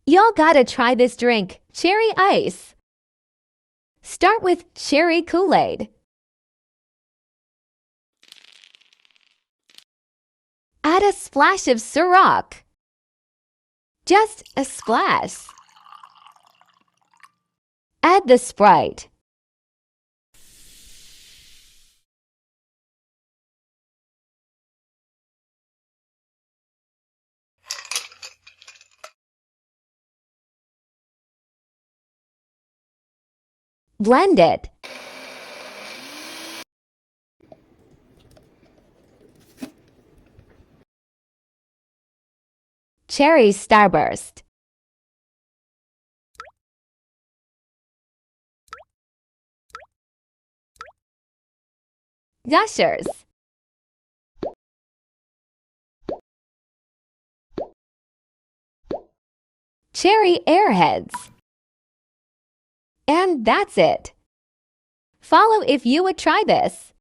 Y'all gotta try this drink, cherry ice. Start with cherry Kool-Aid. Add a splash of Ciroc. Just a splash. Add the Sprite. Blend it. Cherry Starburst. Gushers. Cherry Airheads. And that's it. Follow if you would try this.